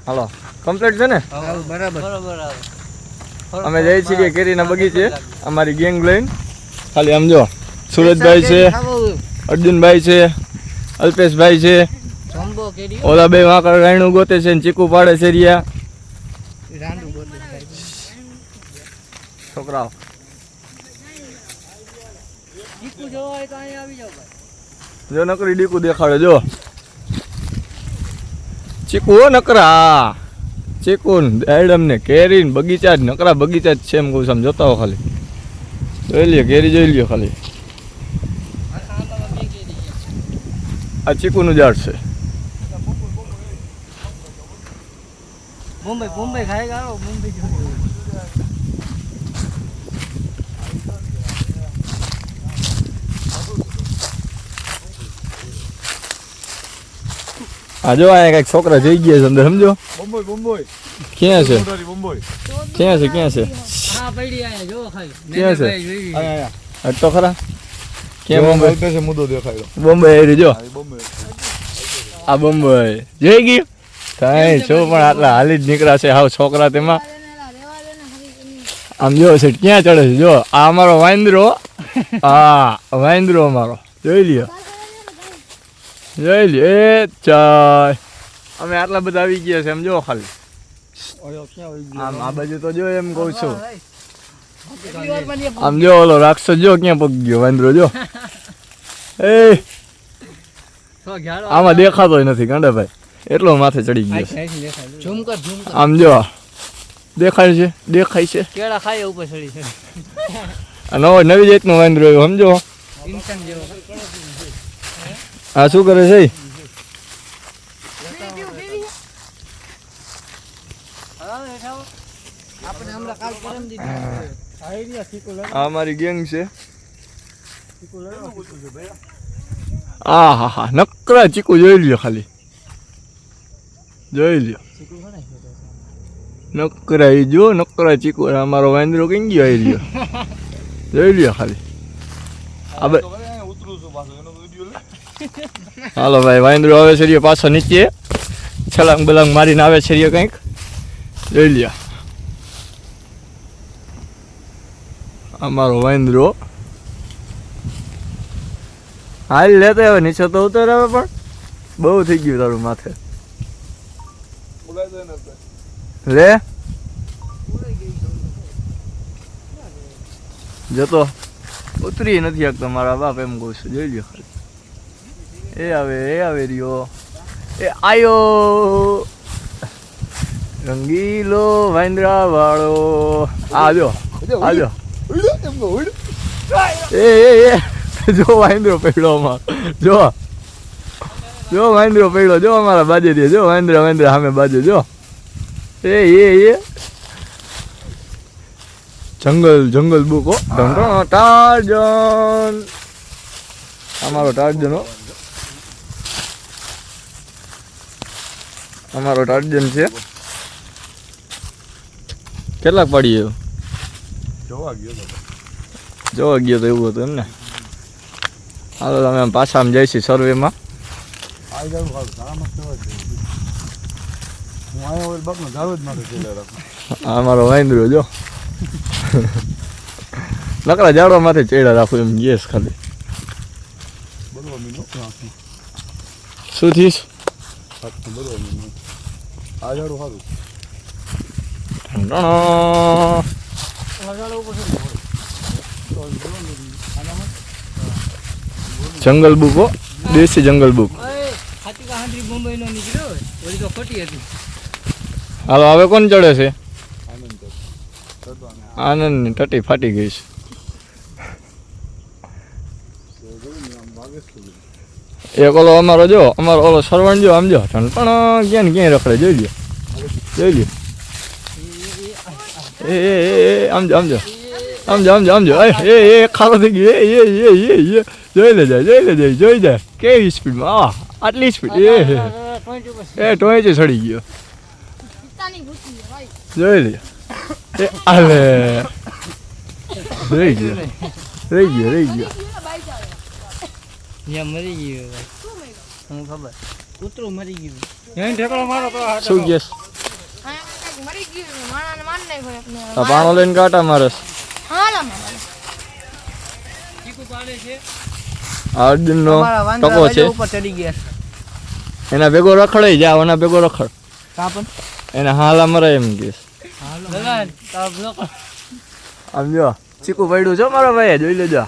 હાલો complete છે ને બરાબર અમે જઈએ છીએ કેરીના બગીચે અમારી ગેંગ લઈને ખાલી આમ જો સુરજભાઈ છે અર્જુનભાઈ છે અલ્પેશભાઈ છે ઓલા બે વાંકડ રાયણું ગોતે છે ને ચીકુ પાડે છે રિયા છોકરાઓ જો નકરી ડીકુ દેખાડે જો ચીકુ હો નકરા ચીકુ એડમ ને કેરી બગીચા જ નકરા બગીચા જ છે એમ કહું જોતા હો ખાલી જોઈ લ્યો કેરી જોઈ લ્યો ખાલી આ ચીકુનું ઝાડ છે મુંબઈ ખાएगा मुंबई આ જો આ કઈક છોકરા જઈ ગયા છે અંદર સમજો બોમ્બોઈ ક્યાં છે બોમ્બોઈ ક્યાં છે ક્યાં છે હા પડી આયા જો ખાલી ક્યાં છે આયા હટ તો ખરા ક્યાં બોમ્બે છે મુદ્દો દેખાયો બોમ્બે આવી જો બોમ્બોઈ આ બોમ્બે જઈ ગયું કાંઈ છો પણ આટલા હાલી જ નીકળ્યા છે હાવ છોકરા તેમાં આમ જો છે ક્યાં ચડે છે જો આ અમારો વાંદરો હા વાંદરો અમારો જોઈ લ્યો એ ચાય અમે આટલા બધા આવી ગયા છે એમ જો ખાલી આમ આ બાજુ તો જો એમ કહું છું આમ જો ઓલો રાક્ષસ જો ક્યાં પગ ગયો વાંદરો જો એ આમાં દેખાતો નથી ગાંડાભાઈ એટલો માથે ચડી ગયો આમ જો દેખાય છે કેળા ખાય ઉપર ચડી છે નવી જાતનો વાંદરો આવ્યો સમજો ઇન્સાન જેવો આ શું કરે છે આ અમારી ગેંગ છે આ હા હા નકરા ચીકુ જોઈ લ્યો ખાલી જોઈ લ્યો નકરા એ જો નકરા ચીકુ અમારો વાંદરો કઈ ગયો આવી રહ્યો જોઈ લ્યો ખાલી હાલો ભાઈ વાંદરો આવે છે પાછો નીચે છલાંગ બલાંગ મારીને આવે છે કંઈક જોઈ લ્યો અમારો વાંદરો હાલ લેતા હવે નીચે તો ઉતર આવે પણ બહુ થઈ ગયું તારું માથે લે જતો ઉતરી નથી શકતો મારા બાપ એમ કહું છું જોઈ લ્યો ખાલી એ આવે રહ્યો એ આયો રંગીલો વાંદરા વાળો આજો એ જો વાંદરો પડ્યો અમારો જો વાંદરો પડ્યો જો અમારા બાજે દે જો વાંદરા સામે બાજુ જો એ જંગલ બુક હો ટાર્જન અમારો ટાર્જન છે કેટલાક પાડી એવું જોવા ગયો તો એવું હતું એમ ને હાલો તમે પાછા આમ જઈશું સર્વેમાં અમારો વાંદરો જો નકરા ઝાડવા માથે ચડ્યા રાખું એમ ગેસ ખાલી શું થઈશ જંગલ બુક હો દેશી જંગલ બુક હાલો હવે કોણ ચડે છે આનંદ ની ટટી ફાટી ગઈ છે એક ઓલો અમારો ઓલો સરવણ જો આમ જો પણ ક્યાંય રખડે જોઈ લ્યો આમજો એ ખારો થઈ ગયો જોઈ લે જાય કેવી સ્પીડમાં આટલી સ્પીડ એ ટોયચે ચડી ગયો જોઈ લે એ આલે રહી ગયો મરી ગયો ખબર કૂતરું મરી ગયું ઠેકડો મારો શું ગેસ મરી ગયું માણાને માર નાખ્યો એકને આ પાણો લઈને કાંટા મારસ હાલા મારે ચીકુ પાડે છે આ અર્જુનનો અમારા વાંદરા ટકો છે બાજુ ઉપર ચડી ગયા એના ભેગો રખડાઈ જા એના ભેગો રખડ કા પણ એને હાલા મરાય એમ કે લગાન તાર બ્લોક આમ જો ચીકુ પડ્યું છો મારો ભાઈ જોઈ લેજો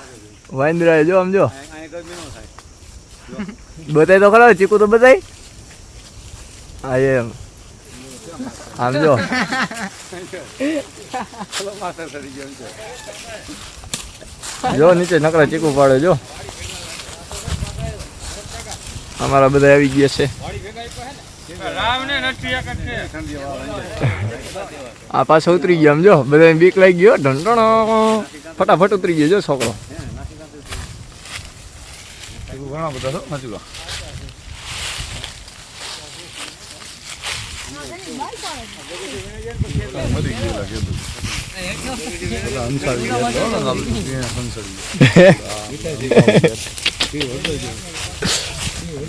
વાંદરા જો આમ જો બતાય તો ખરા ચીકુ તો બતાય હા એમ આમ જો જો નીચે નકરા ચીકુ પાડે જો અમારા બધા આવી ગયા છે આ પાછો ઉતરી ગયા આમ જો બધા બીક લાગી ગયો ઢંઢણો ફટાફટ ઉતરી ગયો જો છોકરો ઘણા બધા છો સાચું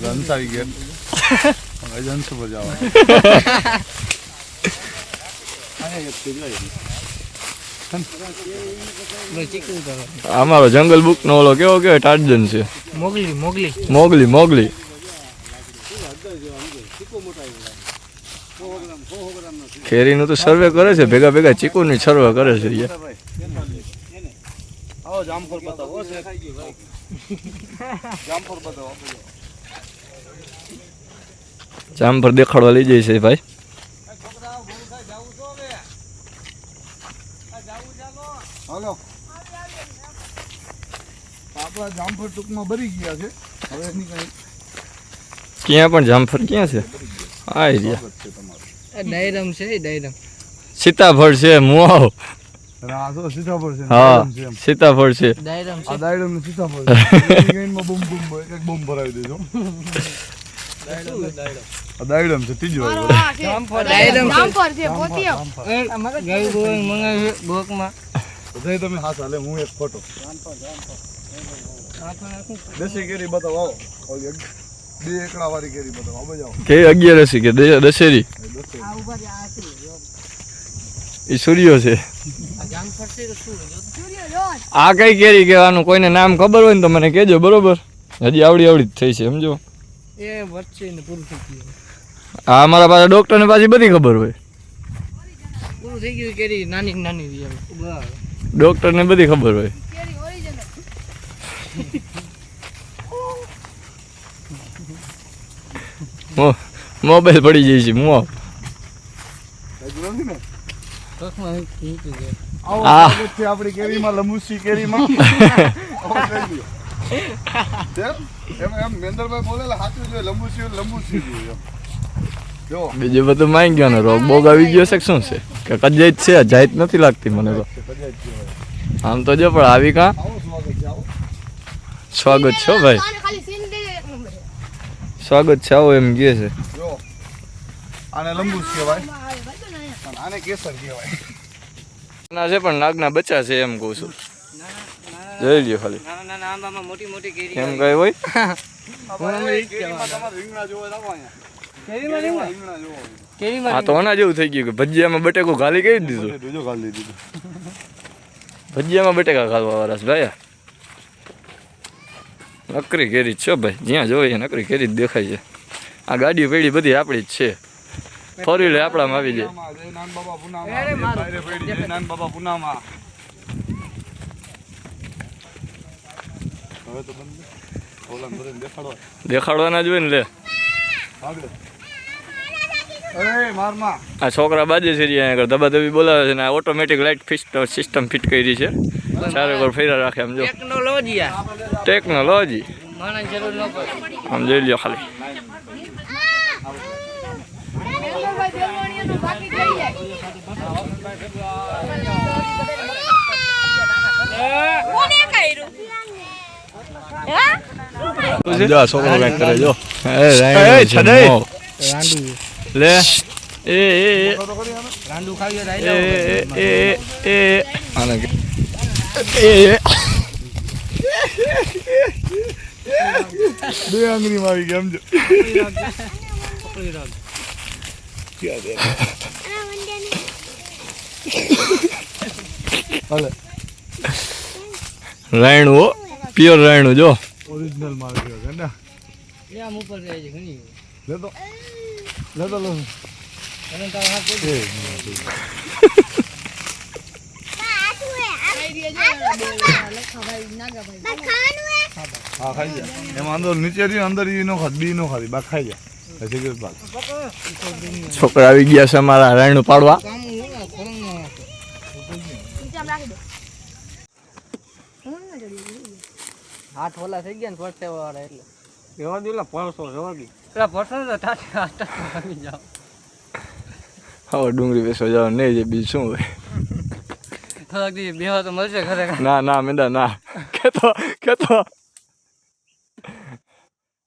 અંસારી ગયા એજન્સી પર જવા ચીકુ કરો અમારો જંગલ બુક નો ઓલો કેવો કેવો ટાર્જન છે મોગલી મોગલી મોગલી મોગલી કેરીનું તો સર્વે કરે છે ભેગા ભેગા ચીકુની સર્વે કરે છે યાર આવો જામફળ બતાવો જામફળ બતાવો જામફળ દેખાડવા લઈ જાય છે ભાઈ હાલો આપણા જામફળ ટૂંકમાં ભરી ગયા છે હવે એની કઈ ક્યાં પણ જામફળ ક્યાં છે આ રહ્યા છે તમારું ડાયરમ છે ડાયરમ સીતાફળ છે મુઆવ અને આ તો સીતાફળ છે હા દાડમ છે એમ. સીતાફળ છે ડાયરમ આ છે દાડમ ને સીતાફળ છે એની ગાઈનમાં બૂમ બૂમ એક બોમ્બ ભરાવી દેજો આ દાડમ છે ત્રીજો મારો આવ્યો. આ છે જામફળ ડાયરમ છે જામફળ છે પોતિયો અમારે ગાય ગોળ મંગાવે બોકમાં તો જઈ તમે હાથ હાલે હું એક ફોટો દેશી કેરી બતાવો આવો ઓલી એક- બે એકડા વાળી કેરી બતાવો આવો જાઓ કે 11 કે દશેરી આ ઉભા છે આ છે એ સૂર્યો છે આ જામફળ છે કે શું સૂર્ય જોત આ કઈ કેરી કહેવાનું કોઈને નામ ખબર હોય ને તો મને કહેજો બરોબર હજી આવડી આવડી જ થઈ છે સમજો એ વચ્ચે ને પૂરું થઈ ગયું આ અમારા પાસે ડોક્ટરને પાછી બધી ખબર હોય પૂરું થઈ ગયું કેરી નાની નાની રહી હવે બરાબર ડોક્ટરને બધી ખબર હોય કેરી ઓરિજિનલ મોબાઈલ પડી જાય છે મો હજુ નથી ને કોકમાં મૂકી દે આવો આ. સ્વાગત છે આપણી કેરીમાં લંબુસી કેરીમાં આવો લઈ લ્યો. એમ મેંદરભાઈ બોલેલા સાચું જોઈએ લંબુસી જોઈએ એમ. જો બીજું બધું માંગ ગયો ને રોગ બોગ આવી ગયો છે કે શું છે કે કજાઈ જ છે જાત નથી લાગતી મને તો આમ તો જો પણ આવી કાં આવો સ્વાગત છે આવો સ્વાગત છે હો ભાઈ આને ખાલી સીન દે એક નંબર છે સ્વાગત છે આવો એમ કહે છે જો આને લંબુસ કહેવાય માં આવે ભાઈ તો ને અહીંયા અને આને કેસર કહેવાય ના છે પણ નાગના બચ્ચા છે એમ કહું છું જોઈ લ્યો ખાલી નાના નાના આંબામાં મોટી મોટી કેરી એમ કઈ હોય કેરીમાં તમારે રીંગણા જોવો રાખો અહીંયા કેરીમાં રીંગણા જોવો કેરીમાં આ તો આના જેવું થઈ ગયું કે ભજીયામાં બટેકો ગાલી કરી દીધું બીજો ખાલી દીધું ભજીયામાં બટેકા ખાવા વાળા છે ભાઈ નકરી કેરી જ છે ભાઈ જ્યાં જોઈએ નકરી કેરી જ દેખાય છે આ ગાડીઓ પેઢી બધી આપણી જ છે ફોર વ્હીલર આપણામાં આવી જાય જય નાન બાબા પુનામાં અરે મારું. બાયરે પડી જય નાન બાબા પુનામાં હવે તો બંધ ઓલા બધાને દેખાડો દેખાડવાના જ હોય ને લે આગળ અરે મારમાં આ છોકરા બાજે છે અહીંયા આગળ દબાદબી બોલાવે છે ને આ ઓટોમેટિક લાઇટ સિસ્ટમ ફિટ કરી છે ચારે પર ફેરા રાખે આમ જો ટેકનોલોજી આ ટેકનોલોજી માણસ જરૂર ન પડે આમ જોઈ લ્યો ખાલી મેંદરભાઈ દેલવાણીયાનું બાકી થઈ જાય કોને કર્યું હે જો આ છોકરો કંઈક કરે જો રાંડુ લે એ રાંડુ ખાવી હોય એ તો એ આને એ બે આંગળીમાં આવી ગયા સમજો પકડી રાખ હાલે રાયણું હો પ્યોર રાયણું જો ઓરિજિનલ માલ ગયો કે ના એ આમ ઉપર જાય છે ઘણી લેતો લેતો લો અને તારા હાથ પકડી. હા ખાઈ જા એમાં અંદર નીચે થી અંદર ઈ નો ખાત બી નો ખાતી બા ખાઈ જા પછી કે બાદ છોકરા આવી ગયા છે અમારા રાયણું પાડવા કામ હું ને ખોલમાં હાથ ઓલા થઈ ગયા ને ફરતે વાળા એટલે એવા દિલા 500 જવા દી પેલા ફરતો તો ટાટા આવી જાવ હવે ડુંગળી વેચવા જવા નહીં છે બીજું શું હોય થોડાક દી બેહવા તો મળશે ખરેખર. ના ના મેંદા ના કેતો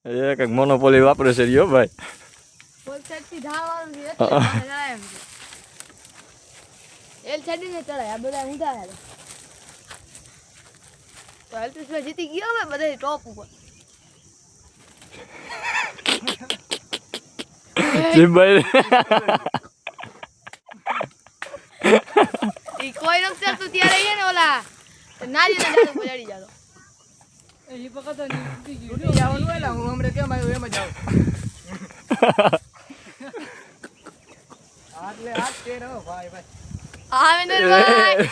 એ કંઈક મોનોપોલી વાપરે છે રહ્યો ભાઈ પોલસેટથી ધાવાનું છે એટલે ચડાય એમ છે. એલ છડીને ચડાય આ બધા ઊંધા હાલે તો અલ્પેશભાઈ જીતી ગયો હવે બધા ટોપ ઉપર જીભાઈ ઈ કોઈ રમશે તો ત્યારે એ ને ઓલા નારીના ડાળે ઉપર ચડી જાતો એ પકડતો નહીં ઉડી જવાનું હોય ને હું હમણાં કેમ આવ્યો એમ જ આવું આટલે હાથ તેર હો ભાઈ હા મેંદરભાઈ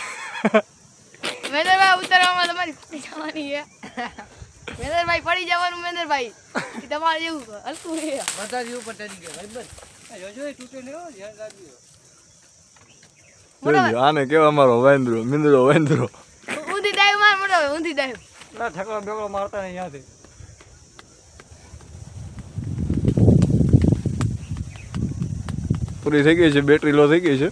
ઉતરવામાં તમારી પડી જવાની છે મેંદરભાઈ પડી જવાનું મેંદરભાઈ ઈ તમારે જેવું હલકું છે બધા જ ઉપર ચડી ગયા ભાઈ બસ જોજો એ તૂટે નહીં હો ધ્યાન રાખજો જોજો, આને કેવા અમારો વેન્દ્રો મિંદરો વેન્દ્રો ઊંધી ડાઈવ માર મોટો ઊંધી ડાઈવ ના ઠકડા બેગડો મારતા નહીં યાદ પૂરી થઈ ગઈ છે બેટરી લો થઈ ગઈ છે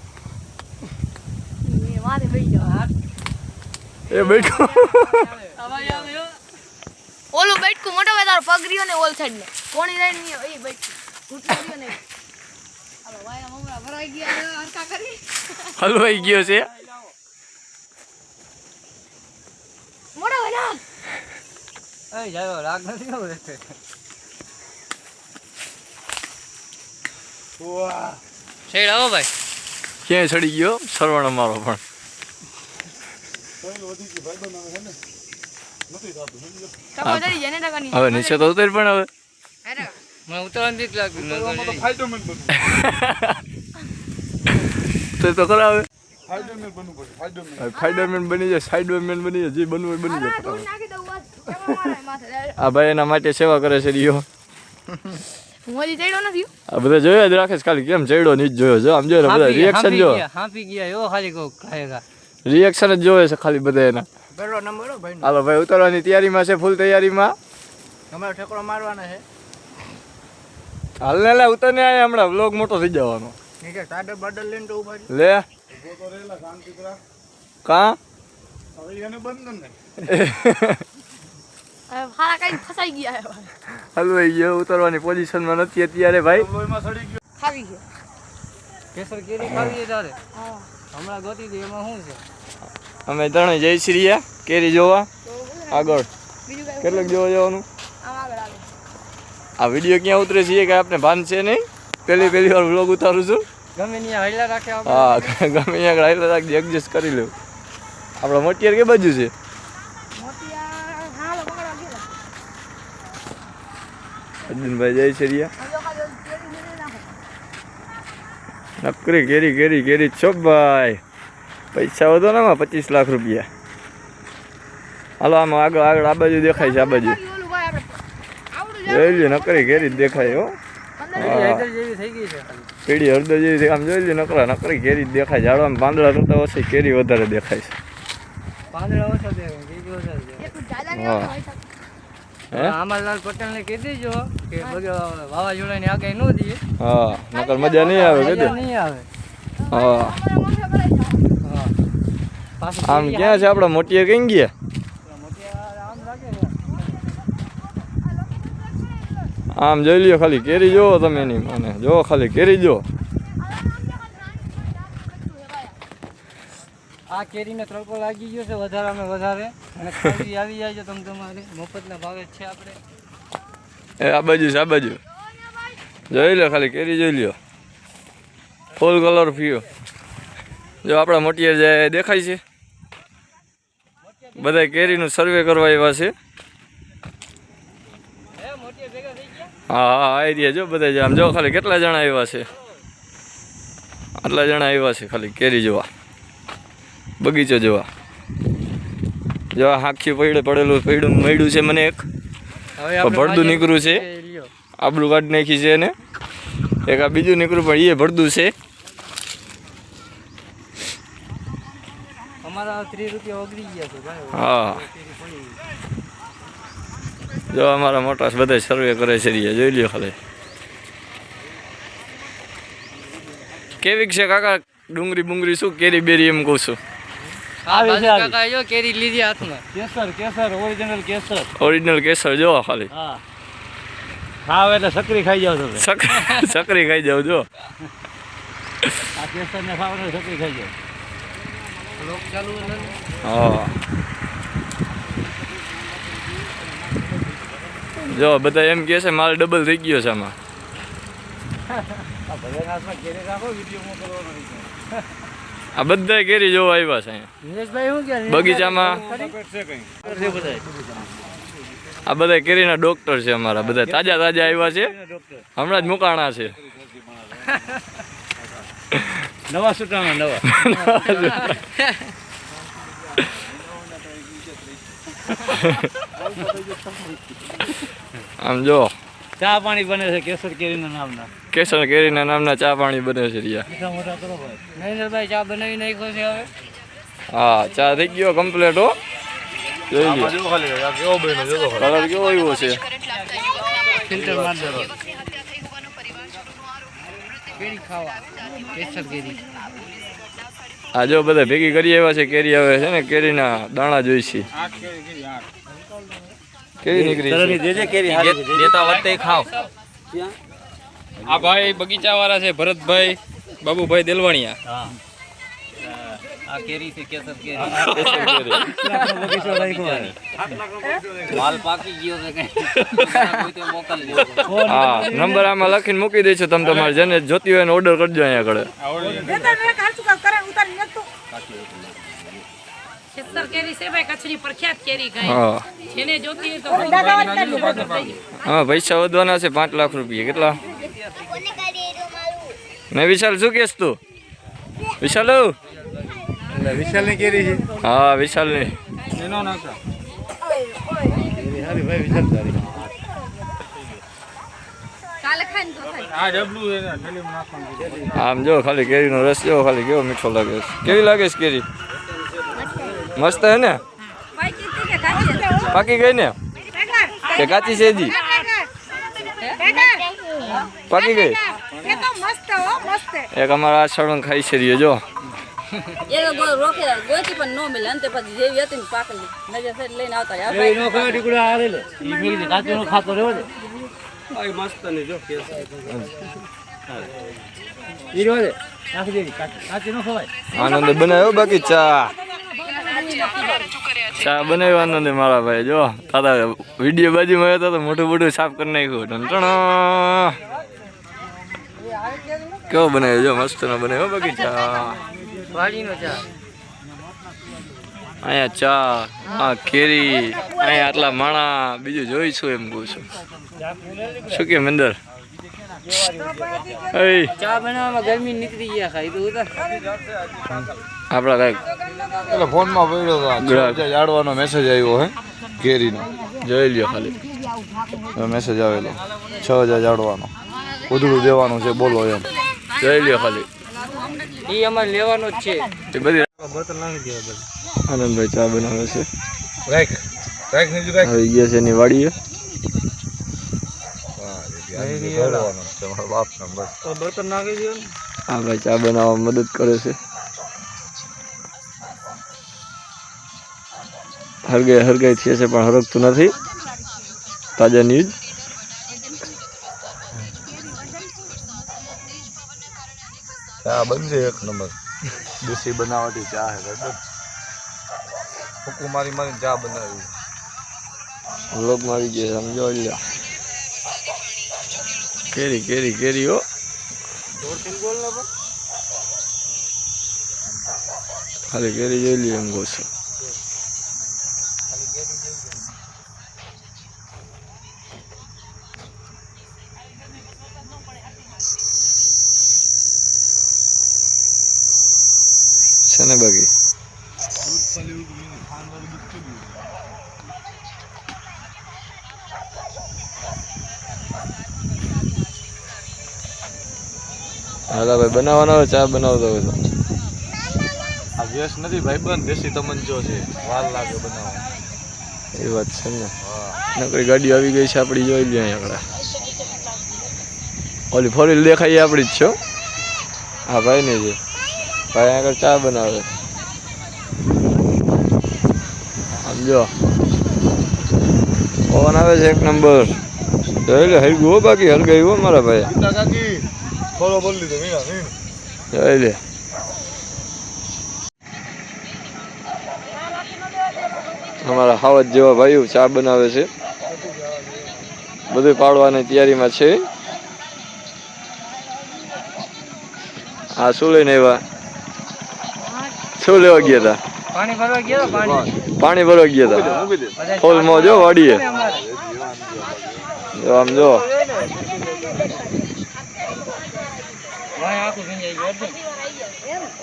એ માથે બેસી જાવ એ બેઠો આવાજ આવે ઓલું બેઠકું મોટો ભાઈ તારો પગ રહ્યો ને ઓલ સાઈડ ને કોણી રાઈડ નહીં એ બેઠકું તૂટી રહ્યો ને હવે વાયા મમરા ભરાઈ ગયા હરકા કરી હલવાઈ ગયો છે મોટો ભાઈ ના એ જાયો રાગ નથી હો રહેતે વાહ છેડ આવો ભાઈ ક્યાંય ચડી ગયો સરવણ અમારો પણ તો વધી ગઈ ભાઈ બનાવે છે ને નથી થાતું સમજો ટકો ચડી જાય ને ટકાની હવે નીચે તો ઉતર પણ હવે અરે મને ઉતરવાનું બીક લાગતું કરવામાં તો નતો ફાઇટરમેન બનવું તો કરાવે ફાઇટરમેન બનવું પડે ફાઇટરમેન ફાઈડરમેન બની જાય સાઈડરમેન બની જાય જે બનવું હોય બની જાય દૂર ફટાફટ. નાખી દઉં વાત કેવા મારે માથે આ ભાઈ એના માટે સેવા કરે છે રિયો હું હજી ચડ્યો નથી આ બધા જોયા જ રાખે છે ખાલી કેમ ચડ્યો નહીં જ જોયો જો આમ જો ને બધા રિએક્શન જો હાંફી ગયા એવો ખાલી કહું ખાયેગા રિએક્શન જ જોવે છે ખાલી બધા એના પહેલો નંબર હો ભાઈ હાલો ભાઈ ઉતરવાની તૈયારીમાં છે ફૂલ તૈયારીમાં હમણાં ઠેકડો મારવાના છે હાલ ને લે ઉતર ને આયા હમણાં વ્લોગ મોટો થઈ જવાનો નીચે સાડર બાડર લઈને તો ઉભા છે. લે ઉભો તો રહેલા શાંતિ કરા કા હવે એને બંધ ને હારા કઈ ફસાઈ ગયા હવે હલવાઈ ગયો ઉતરવાની પોઝિશનમાં નથી અત્યારે ભાઈ લોહીમાં સડી ગયો ખાવી છે કેસર કેરી ખાવી છે તારે હા હમણાં ગોતી દે એમાં શું છે અમે ત્રણે જઈ છીએ કેરી જોવા આગળ બીજું કઈ કેટલાક જોવા જવાનું આમ આગળ આગળ આ વિડીયો ક્યાં ઉતરે છે કે આપણે ભાન છે નહીં પહેલી વાર વ્લોગ ઉતારું છું ગમે ત્યાં હૈલા રાખે આપણે હા ગમે ત્યાં આગળ રાખજે એડજસ્ટ કરી લઉં આપણા મોટિયાર કે બાજુ છે મોટી હા લોકો પકડવા ગયા અર્જુનભાઈ જય છે રિયા આ લોકો કેરી મેરે નાખો નકરી કેરી છો ભાઈ પૈસા વધો ને આમાં 25 લાખ રૂપિયા હાલો આમાં આગળ આ બાજુ દેખાય છે આ બાજુ ઓલું ભાઈ આપણે આવડું જોઈ લ્યો નકરી કેરી જ દેખાય હો હૈદર જેવી થઈ ગઈ છે પીડી હળદર જેવી છે. આમ જોઈ લ્યો નકરી કેરી જ દેખાય ઝાડવામાં પાંદડા કરતા ઓછી કેરી વધારે દેખાય છે પાંદડા ઓછા દે કેરી ઓછા દે એક જાડા ને હા. હોય શકે હે આમરલાલ પટેલ ને કહી દેજો કે વાવાઝોડાની આગાહી ન દઈએ હા નકર મજા નહીં આવે મજા કીધું નહીં આવે હા અમારા મમ્મી ભરાઈ જાય હા પાછું આમ ક્યાં છે આપણા મોટિયાર કઈ ગયા મોટી આમ રાખે ને આમ જોઈ લ્યો ખાલી કેરી જોવો તમે એની મને જોવો ખાલી કેરી જો આ કેરીને તડકો લાગી ગયો છે વધારામાં વધારે અને કેરી આવી જાય છે તમારે મફતના ભાવે જ છે આપણે એ આ બાજુ છે આ બાજુ જોઈ લો ખાલી કેરી જોઈ લ્યો ફૂલ કલર ફ્યુ જો આપણા મોટિયાર જાય દેખાય છે બધા કેરીનું સર્વે કરવા આવ્યા છે હા હા આવી રહ્યા જો બધા આમ જો ખાલી કેટલા જણા આવ્યા છે આટલા જણા આવ્યા છે ખાલી કેરી જોવા બગીચો જોવા જો આખી પડેલું મળ્યું છે મને એક ભરદું નીકળ્યું છે આબલું કાઢી નાખી છે એને એક આ બીજું નીકળ્યું પણ એ ભરદું છે અમારા 30 રૂપિયા ઓગળી ગયા છે ભાઈ હા જો અમારા મોટા બધા સર્વે કરે છે જોઈ લ્યો ખાલી કેવી છે કાકા ડુંગળી બુંગળી શું કેરી બેરી એમ કહું છું કાકા જો કેરી લીધી હાથમાં કેસર ઓરિજિનલ કેસર જો ખાલી હા ખાવ એટલે સકરી ખાઈ જાવ તમે સકરી ખાઈ જાવ જો આ કેસર ને ખાવ એટલે સકરી ખાઈ જાવ લોક ચાલુ હા જો બધા એમ કહે છે માલ ડબલ થઈ ગયો છે આમાં આ બધા કેરી જોવા આવ્યા છે અહીંયા નિલેશભાઈ શું કે બગીચામાં આ બધા કેરીના ડોક્ટર છે અમારા બધા તાજા આવ્યા છે હમણાં જ મુકાણા છે નવા સુટાણા નવા આમ જો ચા પાણી બને છે કેસર કેરીના નામના કેસર કેરીના નામના ચા પાણી બને છે રિયા મોટા મોટા કરો ભાઈ નરેન્દ્રભાઈ ચા બનાવી નાખ્યો છે હવે હા ચા થઈ ગયો કમ્પ્લીટ હો જોઈ લ્યો જો ખાલી આ કેવો બન્યો જો તો કલર કેવો આવ્યો છે ફિલ્ટર માર દેવો કેરી ખાવા કેસર કેરી આ જો બધા ભેગી કરી આવ્યા છે કેરી આવે છે ને કેરીના દાણા જોઈ છે કેવી નીકળી છે દેતા વખતે ખાવ આ ભાઈ બગીચા વાળા છે ભરતભાઈ બાબુભાઈ દેલવાણિયા હા આ કેરી છે કેસર કેરી બગીચો રાખ્યો માલ પાકી ગયો છે કઈ કોઈ તો મોકલજો હા નંબર આમાં લખીને મૂકી દઈશું તમે તમારે જેને જોતી હોય એને ઓર્ડર કરજો અહીંયા આગળ કેસર કેરી છે ભાઈ કચ્છની પ્રખ્યાત કેરી કઈ હા જેને જોતી હોય તો હા પૈસા વધવાના છે 5 લાખ રૂપિયા કેટલા ને વિશાલ શું કહેશ તું વિશાલ વિશાલની કેરી છે હા વિશાલની કાલે ખાઈને તો થાય આમ જો ખાલી કેરીનો રસ જો ખાલી કેવો મીઠો લાગે છે કેવી લાગે છે કેરી મસ્ત હે ને પાકી ગઈ ને કે કાચી છે હજી પાકી ગઈ એક અમારા આ સળંગ ખાઈ છે રહ્યો જો એ રોકે ગોતી પણ નો મળે અંતે પછી જેવી હતી ને પાકલી નજર سے લઈને આવતા યાર એ નો ખાય ટીકડો આ રે લે ઈ મિલી કાચો નો ખાતો રહ્યો ને આ મસ્ત ને જો કેસર ઈ રહ્યો ને નાખી દેવી કાચો નો ખવાય આનંદ બનાવ્યો બાકી ચા બનાવ્યો આનંદ મારા ભાઈ જો તારા વિડીયો બાજુમાં આવ્યો તો મોટું મોટું સાફ કરી નાખ્યું ટણ કેવો બનાવ્યો જો મસ્ત નો બનાવ્યો બાકી ચા વાડીનો ચા અહીંયા ચા આ કેરી અહીંયા આટલા માણા બીજું જોઈશું એમ કહું છું શું કે મંદર ચા બનાવવામાં ગરમી નીકળી ગયા ખાઈ તો ઉતાર આપણા કાંઈક એટલે ફોનમાં પડ્યો તો જાડવાનો મેસેજ આવ્યો હે કેરીનો જોઈ લ્યો ખાલી મેસેજ આવેલો 6000 જાડવાનો ઉધડું દેવાનું છે બોલો એમ જોઈ લ્યો ખાલી ઈ અમારે લેવાનો જ છે એ બધી બોતલ નાખી દેવા આનંદભાઈ ચા બનાવે છે રાખ નીચે રાખ આવી ગયા છે એની વાડીએ તમારા બાપ નંબર તો બર્તન નાખી દો આ ભાઈ ચા બનાવવામાં મદદ કરે છે હરગાઈ થઈ છે પણ હરગતું નથી તાજા ન્યૂઝ ચા બનશે એક નંબર દેશી બનાવટી ચા હે બરાબર ફૂકું મારી ચા બનાવી વ્લોગ માં આવી ગયા સમજો લ્યો કેરી હો ખાલી કેરી જોઈ લઈએ એમ કહું છું. છે ને બાકી હાલા ભાઈ બનાવવાનો હોય ચા બનાવતો હોય તો આ ગેસ નથી ભાઈ બંધ દેશી તમંચો છે વાર લાગે બનાવવા એ વાત છે ને નકરી ગાડી આવી ગઈ છે આપણી જોઈ લઈએ અહીંયા ઓલી ફોર વ્હીલ દેખાય આપણી જ છો હા ભાઈ ને છે ભાઈ આગળ ચા બનાવે સમજો પવન આવે છે એક નંબર જોઈ લે હરગું હો બાકી હરગાયું હો મારા ભાઈ ગીતા કાકી ફોલો બોલી લીધો મીણા જોઈ લે અમારા હાવજ જેવા ભાઈઓ ચા બનાવે છે બધું પાડવાની તૈયારીમાં છે હા શું લઈને આવ્યા શું લેવા ગયા હતા પાણી ભરવા ગયો તો પાણી ભરવા ગયા હતા ફૂલમાં જો વાડીએ જો આમ જો ભાઈ આખું ભીંજાઈ ગયું અર્જુન.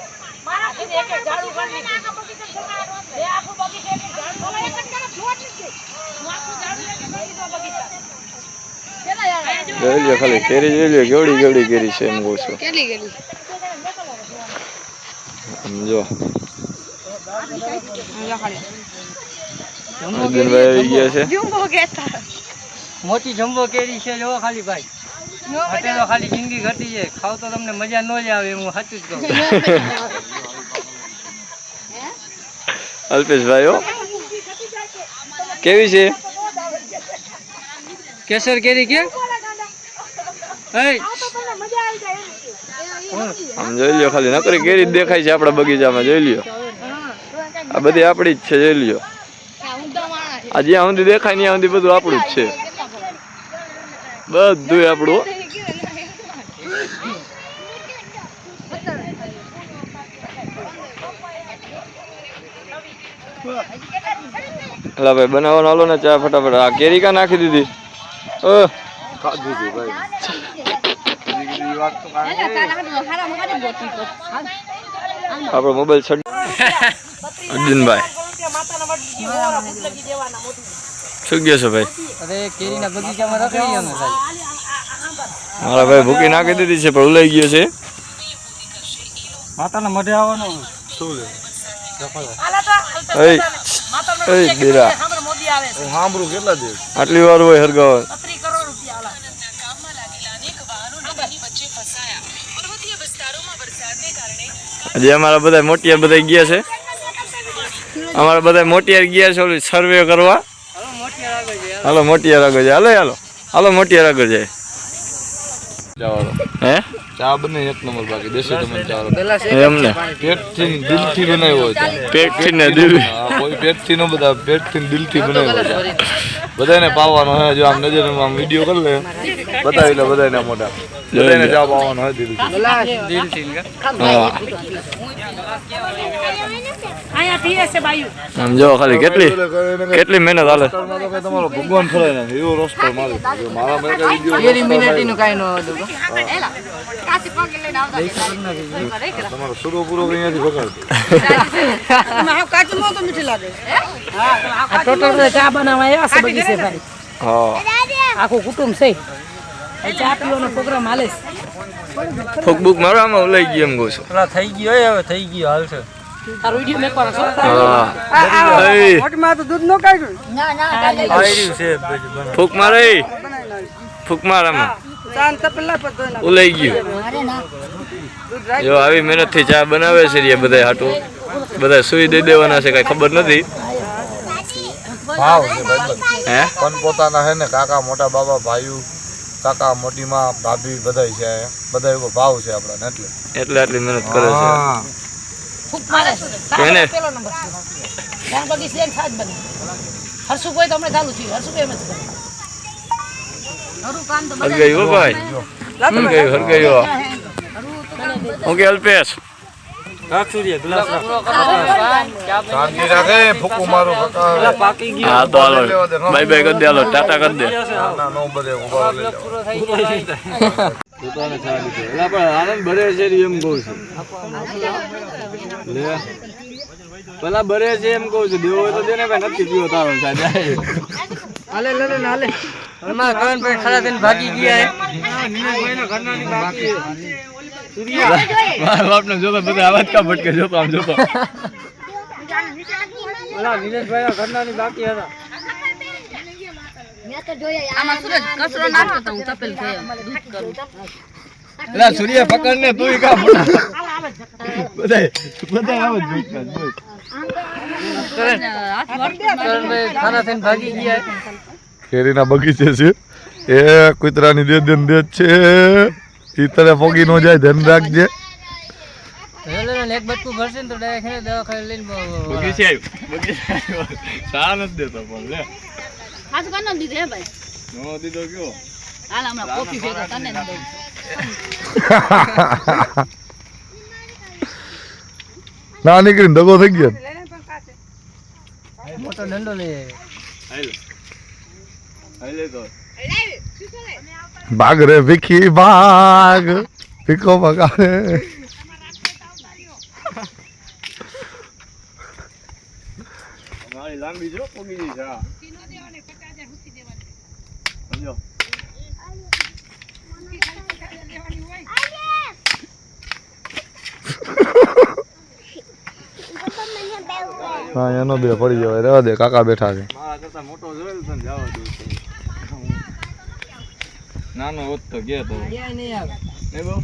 જોઈ લ્યો ખાલી કેરી જોઈ લ્યો કેવડી કેવડી કેરી છે એમ કહું છું કેટલી કેટલી સમજો જમ્બો અર્જુનભાઈ આવી ગયા છે જુમ્બો કહેતા મોટી જમ્બો કેરી છે જો ખાલી ભાઈ ઘટે તો ખાલી જિંદગી ઘટી છે ખાવ તો તમને મજા ન જ આવે હું સાચું જ કહું. અલ્પેશભાઈ હો કેવી છે કેસર કેરી કે આમ જોઈ લ્યો ખાલી નકરી કેરી જ દેખાય છે આપણા બગીચામાં જોઈ લ્યો આ બધી આપણી જ છે જોઈ લ્યો આ જ્યાં સુધી દેખાય ત્યાં સુધી બધું આપણું જ છે બધું આપણું અલા ભાઈ બનાવવાનો હાલો ને ચા ફટાફટ આ કેરી કા નાખી દીધી ખાધું છે ભાઈ બીજી વાત તો આપણો મોબાઈલ છડ અર્જુનભાઈ શું ગયો છો ભાઈ અરે કેરીના બગીચામાં રખડી અમે ભાઈ મારા ભાઈ ભૂકી નાખી દીધી છે પણ ઉલાઈ ગયો છે માતાના મઢે આવવાનો શું લે બેરા હું સાંભળું કેટલા દિવસ આટલી વાર હોય હરગાવા હજી અમારા બધા મોટિયાર બધા ગયા છે અમારા બધા મોટિયાર ગયા છે ઓલી સર્વે કરવા હાલો મોટિયાર આગળ જાય હાલો હાલો મોટિયાર આગળ જાય હે ચા બને એક નંબર બાકી દેશી તમને ચા એમને પેટથી દિલથી બનાવ્યો છે પેટથી ને દિલ કોઈ પેટથી નો બધા પેટથી દિલથી બનાવ્યો છે બધાને પાવાનો હે જો આમ નજર આમ વિડિયો કરી લે બતાવી લે બધાને મોટા બધાને ચા પાવાનો હે દિલથી હા આમ જો ખાલી કેટલી મહેનત હાલે તમારો ભગવાન ફરાય નાખે એવો રોસ્ટર મારે મારા મેં કઈ વિડિયો તમારો શરૂ પૂરો અહીંયાથી ભગાડતો ચા બનાવવા આવ્યા છે બગીચે ભાઈ હા આખું કુટુંબ છે ચા પીવાનો પ્રોગ્રામ હાલે છે ફૂક બુક મારો આમાં ઉલાઈ ગયો એમ કહું છું પેલા થઈ ગયો હવે થઈ ગયો હાલ છે તારો વિડિયો મેકવાનો છો મોટમાં તો દૂધ નો કાઢ્યું ફૂક મારે ફૂક મારામાં ઉલાઈ ગયું જો આવી મહેનત થી ચા બનાવે છે રે બધા હાટું બધા સુઈ દઈ દેવાના છે કઈ ખબર નથી ભાવ છે ભાઈ હે પણ પોતાના હે ને કાકા મોટા બાબા ભાઈઓ કાકા મોટી માં ભાભી બધાય છે બધા એવો ભાવ છે આપણા એટલે એટલે આટલી મહેનત કરે છે ફૂક મારે કેને પેલો નંબર ગામ બગીચે એક સાજ બને હરસુ કોઈ તો હમણાં ચાલુ થયું હરસુ કેમ જ કરે હરુ કામ તો હરગાયું ભાઈ હરગાયું ઓકે અલ્પેશ રાખ સૂર્ય ગ્લાસ રાખ પૂરો કરો તમે ભાઈ. ચા પીને શાંતિ રાખે ફૂકું મારું કાકા પાકી ગયો હા તો હાલો બાય બાય કરી દે, હાલો ટાટા કરી દે. ના નો બધે ઉભા લઈ બ્લોગ પૂરો થઈ ગયો પોતાને ચા લીધો. એલા પણ આનંદ ભરે છે રી એમ કહું છું. લે પેલા ભરે છે એમ કહું છું, દેવો હોય તો દે ને ભાઈ, નથી પીવો તારો સાહેબ. અમારા કવનભાઈ ખરા થઈને ભાગી ગયા મારા બાપને જોતો બધા અવાજ કા ભટકે, જોતો આમ જોતો. ઓલા વિનેશભાઈ ઘરનાની બાકી હતા. આમાં સુરજ કચરો નાખતો તો હું તપેલ થઈ દૂધ કરું. એલા સૂર્ય પકડ ને તું કા મોટા બધાય આવ જ ભટકા જોઈ. કવનભાઈ ખરા થઈને ભાગી ગયા કેરીના બગીચે છે એ કૂતરાની દે છે ઈ તને પોગી નો જાય, ધ્યાન રાખજે. એક બટકું ભરશે ને તો ડાયરેક્ટ દવાખાને લઈને બગીચે આવ્યો ચા નથી દેતો પણ લે હાથ કાનો દીધે હે ભાઈ નો દીધો કયો હાલ હમણાં કોફી ભેગા તને ન દઉં ના નીકળીને દગો થઈ ગયો. મોટો દંડો લઈ આવ્યો. હાલે તો ભાગ રે ભીખી ભાગ, ભીખો ભગાડે. મારી લાંબી જો પોગી ગઈ છે. સમજો હા એનો બે પડી જવાય, રહેવા દે, કાકા બેઠા છે. મારા કરતા મોટો જોયેલ તને જવા દઉં છું. નાનો હોત તો ગયા તો નહીં આવે નહીં બહુ